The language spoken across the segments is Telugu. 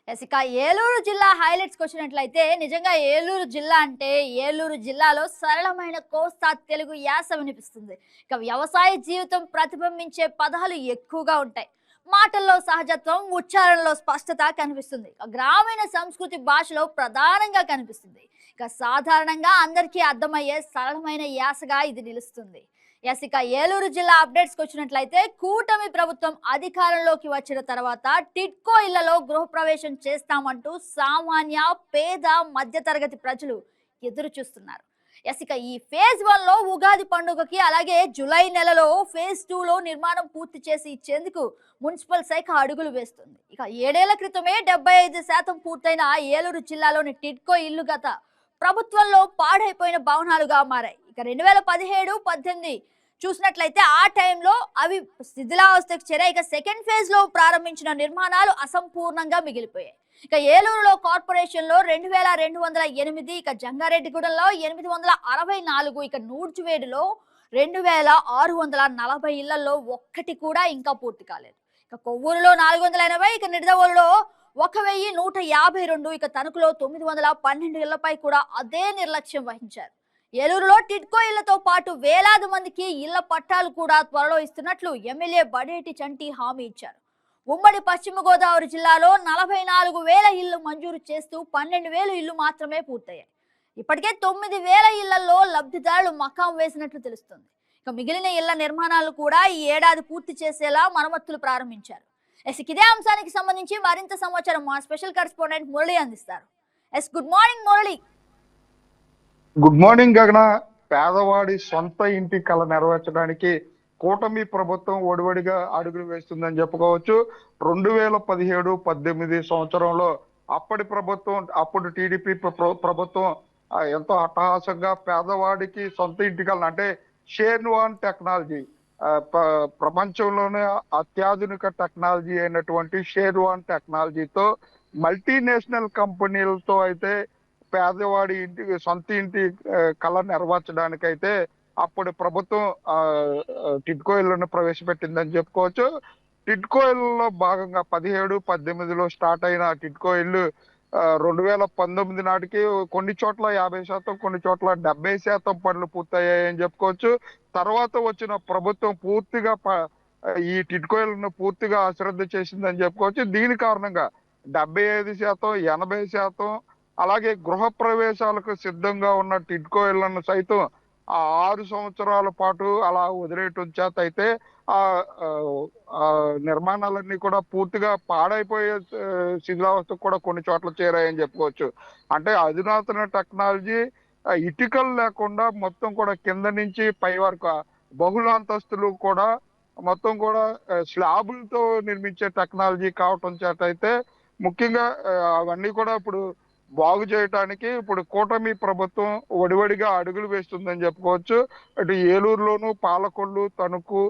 ఇక ఏలూరు జిల్లా హైలైట్స్‌కి వచ్చినట్లయితే నిజంగా ఏలూరు జిల్లా అంటే ఏలూరు జిల్లాలో సరళమైన కోస్తా తెలుగు యాస వినిపిస్తుంది. ఇక వ్యవసాయ జీవితం ప్రతిబింబించే పదాలు ఎక్కువగా ఉంటాయి. మాటల్లో సహజత్వం, ఉచ్చారణలో స్పష్టత కనిపిస్తుంది. గ్రామీణ సంస్కృతి భాషలో ప్రధానంగా కనిపిస్తుంది. ఇక సాధారణంగా అందరికీ అర్థమయ్యే సరళమైన యాసగా ఇది నిలుస్తుంది. ఇక ఏలూరు జిల్లా అప్డేట్స్‌కి వచ్చినట్లయితే కూటమి ప్రభుత్వం అధికారంలోకి వచ్చిన తర్వాత టిడ్కో ఇళ్లలో గృహప్రవేశం చేస్తామంటూ సామాన్య, పేద, మధ్యతరగతి ప్రజలు ఎదురు చూస్తున్నారు. ఇక ఈ ఫేజ్ 1లో ఉగాది పండుగకి అలాగే జూలై నెలలో ఫేజ్ 2లో నిర్మాణం పూర్తి చేసి ఇచ్చేందుకు మున్సిపల్ శాఖ అడుగులు వేస్తుంది. ఇక 7 ఏళ్ల క్రితమే 75% పూర్తయిన ఏలూరు జిల్లాలోని టిడ్కో ఇల్లు గత ప్రభుత్వంలో పాడైపోయిన భవనాలుగా మారాయి. ఇక 2017, 18 చూసినట్లయితే ఆ టైంలో అవి శిథిలావస్థకు చేరాయి. ఇక సెకండ్ ఫేజ్ లో ప్రారంభించిన నిర్మాణాలు అసంపూర్ణంగా మిగిలిపోయాయి. ఇక ఏలూరులో కార్పొరేషన్ లో 2208, ఇక జంగారెడ్డిగూడెంలో 864, ఇక నూర్చివేడులో 2640 ఇళ్లలో ఒక్కటి కూడా ఇంకా పూర్తి కాలేదు. ఇక కొవ్వూరులో 480, ఇక నిడదవోలులో 1152, ఇక తణుకులో 912 ఇళ్లపై కూడా అదే నిర్లక్ష్యం వహించారు. ఏలూరులో టిడ్కో ఇళ్లతో పాటు వేలాది మందికి ఇళ్ల పట్టాలు కూడా త్వరలో ఇస్తున్నట్లు ఎమ్మెల్యే బడేటి చంటి హామీ ఇచ్చారు. ఉమ్మడి పశ్చిమ గోదావరి జిల్లాలో 44,000 ఇళ్లు మంజూరు చేస్తూ 12,000 ఇళ్లు మాత్రమే పూర్తయ్యాయి. ఇప్పటికే 9,000 ఇళ్లలో లబ్ధిదారులు మకాం వేసినట్లు తెలుస్తుంది. ఇక మిగిలిన ఇళ్ల నిర్మాణాలు కూడా ఈ ఏడాది పూర్తి చేసేలా మరమ్మతులు ప్రారంభించారు. ఇదే అంశానికి సంబంధించి మరింత సమాచారం మా స్పెషల్ కరెస్పాండెంట్ మురళి అందిస్తారు. Good morning Murali. Good morning గగన. పేదవాడి సొంత ఇంటి కళ నెరవేర్చడానికి కూటమి ప్రభుత్వం ఒడివడిగా అడుగులు వేస్తుందని చెప్పుకోవచ్చు. 2017-18 సంవత్సరంలో అప్పటి ప్రభుత్వం, అప్పుడు టీడీపీ ప్రభుత్వం ఎంతో అట్టహాసంగా పేదవాడికి సొంత ఇంటి కళ అంటే షేర్వాన్ టెక్నాలజీ, ప్రపంచంలోనే అత్యాధునిక టెక్నాలజీ అయినటువంటి షేర్వాన్ టెక్నాలజీతో మల్టీనేషనల్ కంపెనీలతో అయితే పేదవాడి సొంత ఇంటి కళ నెరవేర్చడానికైతే అప్పుడు ప్రభుత్వం టిడ్కో ఇళ్లను ప్రవేశపెట్టిందని చెప్పుకోవచ్చు. టిడ్కో ఇళ్లలో భాగంగా 17-18లో స్టార్ట్ అయిన టిడ్కో ఇల్లు 2019 నాటికి కొన్ని చోట్ల 50%, కొన్ని చోట్ల 70% పనులు పూర్తయ్యాయని చెప్పుకోవచ్చు. తర్వాత వచ్చిన ప్రభుత్వం పూర్తిగా ఈ టిడ్కో ఇళ్లను పూర్తిగా అశ్రద్ధ చేసిందని చెప్పుకోవచ్చు. దీని కారణంగా 75%, 80%, అలాగే గృహ ప్రవేశాలకు సిద్ధంగా ఉన్న టిడ్కో ఇళ్లను సైతం 6 సంవత్సరాల పాటు అలా వదిలేయటం చేత అయితే ఆ నిర్మాణాలన్నీ కూడా పూర్తిగా పాడైపోయే శిథిలావస్థకు కూడా కొన్ని చోట్ల చేరాయని చెప్పుకోవచ్చు. అంటే అధునాతన టెక్నాలజీ, ఇటుకలు లేకుండా మొత్తం కూడా కింద నుంచి పై వరకు బహుళ అంతస్తులు కూడా మొత్తం కూడా స్లాబులతో నిర్మించే టెక్నాలజీ కావటం చేత అయితే ముఖ్యంగా అవన్నీ కూడా ఇప్పుడు బాగు చేయటానికి ఇప్పుడు కూటమి ప్రభుత్వం ఒడివడిగా అడుగులు వేస్తుందని చెప్పుకోవచ్చు. అటు ఏలూరులోను, పాలకొల్లు, తణుకు,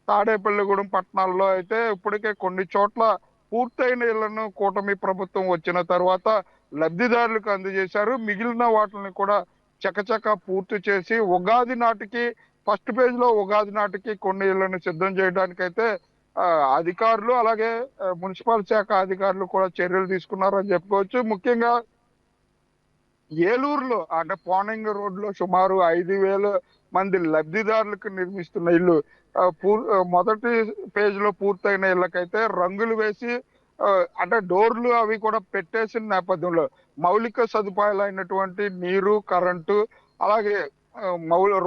తాడేపల్లిగూడెం పట్టణాల్లో అయితే ఇప్పటికే కొన్ని చోట్ల పూర్తయిన ఇళ్లను కూటమి ప్రభుత్వం వచ్చిన తర్వాత లబ్ధిదారులకు అందజేశారు. మిగిలిన వాటిని కూడా చకచక పూర్తి చేసి ఉగాది నాటికి ఫస్ట్ ఫేజ్ లో ఉగాది నాటికి కొన్ని ఇళ్లను సిద్ధం చేయడానికైతే అధికారులు అలాగే మున్సిపల్ శాఖ అధికారులు కూడా చర్యలు తీసుకున్నారని చెప్పుకోవచ్చు. ముఖ్యంగా ఏలూరులో అంటే పోనంగ రోడ్లో సుమారు 5,000 మంది లబ్ధిదారులకు నిర్మిస్తున్న ఇల్లు మొదటి పేజ్ లో పూర్తయిన ఇళ్ళకైతే రంగులు వేసి అంటే డోర్లు అవి కూడా పెట్టేసిన నేపథ్యంలో మౌలిక సదుపాయాలు అయినటువంటి నీరు, కరెంటు, అలాగే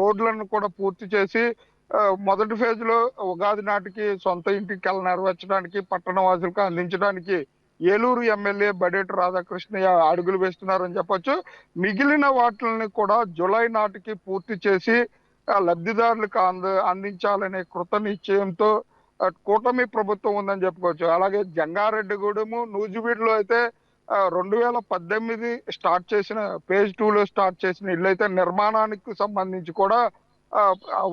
రోడ్లను కూడా పూర్తి చేసి మొదటి ఫేజ్ లో ఉగాది నాటికి సొంత ఇంటికి కళ నెరవేర్చడానికి పట్టణవాసులకు అందించడానికి ఏలూరు ఎమ్మెల్యే బడేటి రాధాకృష్ణయ్య అడుగులు వేస్తున్నారని చెప్పొచ్చు. మిగిలిన వాటిని కూడా జూలై నాటికి పూర్తి చేసి లబ్ధిదారులకు అందించాలనే కృత నిశ్చయంతో కూటమి ప్రభుత్వం ఉందని చెప్పుకోవచ్చు. అలాగే జంగారెడ్డిగూడెము, నూజివీడులో అయితే 2018 స్టార్ట్ చేసిన ఫేజ్ 2లో స్టార్ట్ చేసిన ఇల్లు అయితే నిర్మాణానికి సంబంధించి కూడా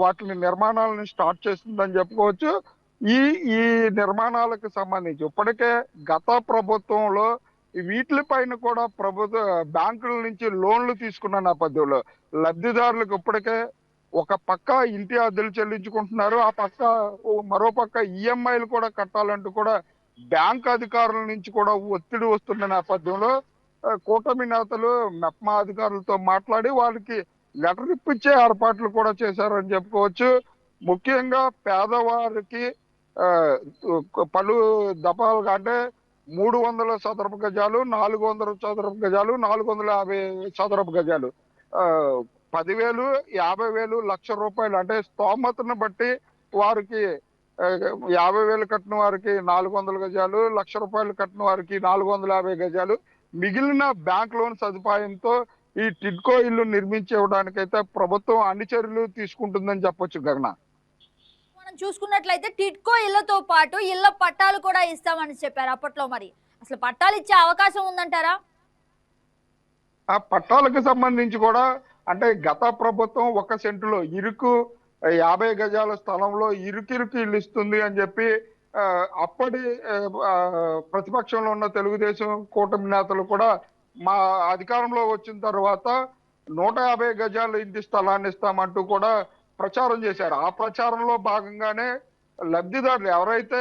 వాటిని నిర్మాణాలను స్టార్ట్ చేస్తుందని చెప్పుకోవచ్చు. ఈ ఈ నిర్మాణాలకు సంబంధించి ఇప్పటికే గత ప్రభుత్వంలో వీటిపైన కూడా ప్రభుత్వ బ్యాంకుల నుంచి లోన్లు తీసుకున్న నేపథ్యంలో లబ్ధిదారులకు ఇప్పటికే ఒక పక్క ఇంటి అద్దెలు చెల్లించుకుంటున్నారు, ఆ పక్క మరో పక్క ఈఎంఐలు కూడా కట్టాలంటూ కూడా బ్యాంక్ అధికారుల నుంచి కూడా ఒత్తిడి వస్తున్న నేపథ్యంలో కూటమి నేతలు మెప్మా అధికారులతో మాట్లాడి వాళ్ళకి లెటర్ ఇప్పించే ఏర్పాట్లు కూడా చేశారని చెప్పుకోవచ్చు. ముఖ్యంగా పేదవారికి ఆ, పలు దఫాలుగా అంటే 300 చదరపు గజాలు, 400 చదరపు గజాలు, 450 చదరపు గజాలు, 10,000, 50,000, ₹1,00,000 అంటే స్తోమతను బట్టి వారికి 50,000 కట్టిన వారికి 400 గజాలు, ₹1,00,000 కట్టిన వారికి 450 గజాలు, మిగిలిన బ్యాంక్ లోన్ సదుపాయంతో ఈ టిడ్కో ఇల్లు నిర్మించి ఇవ్వడానికైతే ప్రభుత్వం అన్ని చర్యలు తీసుకుంటుందని చెప్పొచ్చు గగన. మనం చూసుకున్నట్లయితే టిడ్కో ఇళ్లతో పాటు ఇళ్ల పట్టాలు కూడా ఇస్తామని చెప్పారు అప్పట్లో. మరి అసలు పట్టాలు ఇచ్చే అవకాశం ఉందంటారా? ఆ పట్టాలకు సంబంధించి కూడా అంటే గత ప్రభుత్వం 1 సెంటులో ఇరుకు 50 గజాల స్థలంలో ఇరుకిరుకు ఇల్లు ఇస్తుంది అని చెప్పి అప్పటి ప్రతిపక్షంలో ఉన్న తెలుగుదేశం కూటమి నేతలు కూడా మా అధికారంలో వచ్చిన తర్వాత 150 గజాల ఇంటి స్థలాన్ని ఇస్తామంటూ కూడా ప్రచారం చేశారు. ఆ ప్రచారంలో భాగంగానే లబ్ధిదారులు ఎవరైతే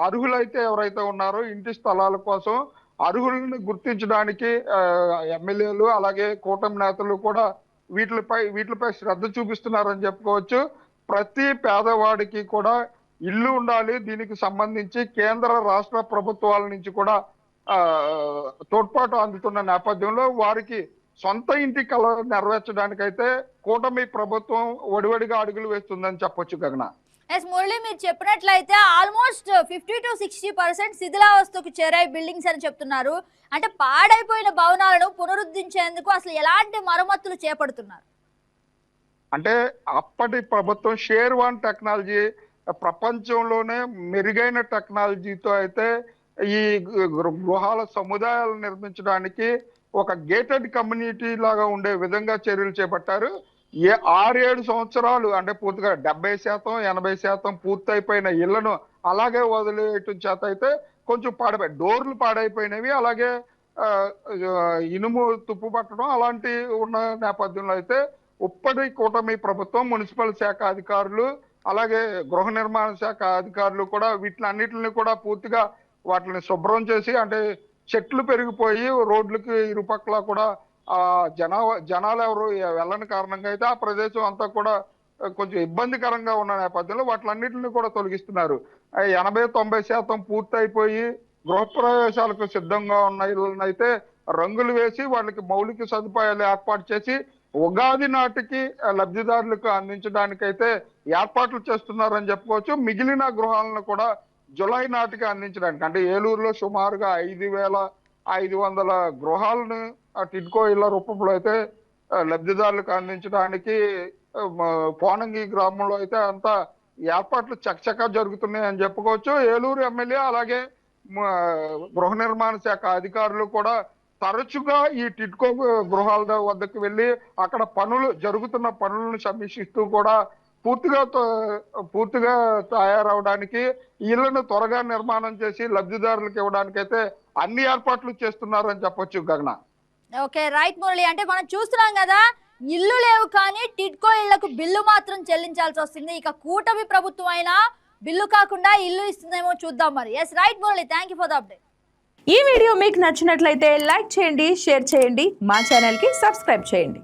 అర్హులైతే ఎవరైతే ఉన్నారో ఇంటి స్థలాల కోసం అర్హులను గుర్తించడానికి ఎమ్మెల్యేలు అలాగే కూటమి నేతలు కూడా వీటిపై శ్రద్ధ చూపిస్తున్నారని చెప్పుకోవచ్చు. ప్రతి పేదవాడికి కూడా ఇల్లు ఉండాలి. దీనికి సంబంధించి కేంద్ర రాష్ట్ర ప్రభుత్వాల నుంచి కూడా తోడ్పాటు అందుతున్న నేపథ్యంలో వారికి సొంత ఇంటి కళ నెరవేర్చడానికైతే కూటమి ప్రభుత్వం వడివడిగా అడుగులు వేస్తుందని చెప్పొచ్చు గగన. ఎస్ మురళి, మీరు చెప్పినట్లయితే ఆల్మోస్ట్ 50 to 60% శిథిలావస్థకు చేరాయి బిల్డింగ్స్ అని చెప్తున్నారు. అంటే పాడైపోయిన భవనాలను పునరుద్ధరించేందుకు అసలు ఎలాంటి మరమ్మతులు చేపడుతున్నారు? అంటే అప్పటి ప్రభుత్వం షేర్ వన్ టెక్నాలజీ, ప్రపంచంలోనే మెరుగైన టెక్నాలజీతో అయితే ఈ గృహాల సముదాయాలు నిర్మించడానికి ఒక గేటెడ్ కమ్యూనిటీ లాగా ఉండే విధంగా చర్యలు చేపట్టారు. 6-7 సంవత్సరాలు అంటే పూర్తిగా 70%, 80% పూర్తయిపోయిన ఇళ్లను అలాగే వదిలేయటం చేత అయితే కొంచెం డోర్లు పాడైపోయినవి, అలాగే ఇనుము తుప్పు పట్టడం అలాంటి ఉన్న నేపథ్యంలో అయితే ఉప్పటి కూటమి ప్రభుత్వం మున్సిపల్ శాఖ అధికారులు అలాగే గృహ నిర్మాణ శాఖ అధికారులు కూడా వీటిలన్నిటిని కూడా పూర్తిగా వాటిని శుభ్రం చేసి, అంటే చెట్లు పెరిగిపోయి రోడ్లకి ఇరుపక్కల కూడా జనాలు ఎవరు వెళ్ళని కారణంగా అయితే ఆ ప్రదేశం అంతా కూడా కొంచెం ఇబ్బందికరంగా ఉన్న నేపథ్యంలో వాటిలన్నిటిని కూడా తొలగిస్తున్నారు. 80-90% పూర్తయిపోయి గృహప్రవేశాలకు సిద్ధంగా ఉన్న ఇళ్ళను అయితే రంగులు వేసి వాళ్ళకి మౌలిక సదుపాయాలు ఏర్పాటు చేసి ఉగాది నాటికి లబ్ధిదారులకు అందించడానికైతే ఏర్పాట్లు చేస్తున్నారని చెప్పుకోవచ్చు. మిగిలిన గృహాలను కూడా జులై నాటికి అందించడానికి, అంటే ఏలూరులో సుమారుగా 5,500 గృహాలను టిడ్కో ఇళ్ల రూపంలో అయితే లబ్ధిదారులకు అందించడానికి పోనంగి గ్రామంలో అయితే అంతా ఏర్పాట్లు చకచకా జరుగుతున్నాయి అని చెప్పుకోవచ్చు. ఏలూరు ఎమ్మెల్యే అలాగే గృహ నిర్మాణ శాఖ అధికారులు కూడా తరచుగా ఈ టిడ్కో గృహాల వద్దకు వెళ్ళి అక్కడ జరుగుతున్న పనులను సమీక్షిస్తూ కూడా పూర్తిగా తయారవడానికి, ఇళ్లను త్వరగా నిర్మాణం చేసి లబ్ధిదారులకు ఇవ్వడానికి అయితే అన్ని ఏర్పాట్లు చేస్తున్నారని చెప్పొచ్చు గగన. Okay, right Murali. అంటే మనం చూస్తున్నాం కదా, ఇల్లు లేవు కానీ టిడ్కో ఇళ్లకు బిల్లు మాత్రం చెల్లించాల్సి వస్తుంది. ఇక కూటమి ప్రభుత్వం అయినా బిల్లు కాకుండా ఇల్లు ఇస్తుందేమో చూద్దాం మరి. Yes right Murali, thank you for the update. ఈ వీడియో మీకు నచ్చినట్లయితే లైక్ చేయండి, షేర్ చేయండి, మా ఛానల్కి సబ్స్క్రైబ్ చేయండి.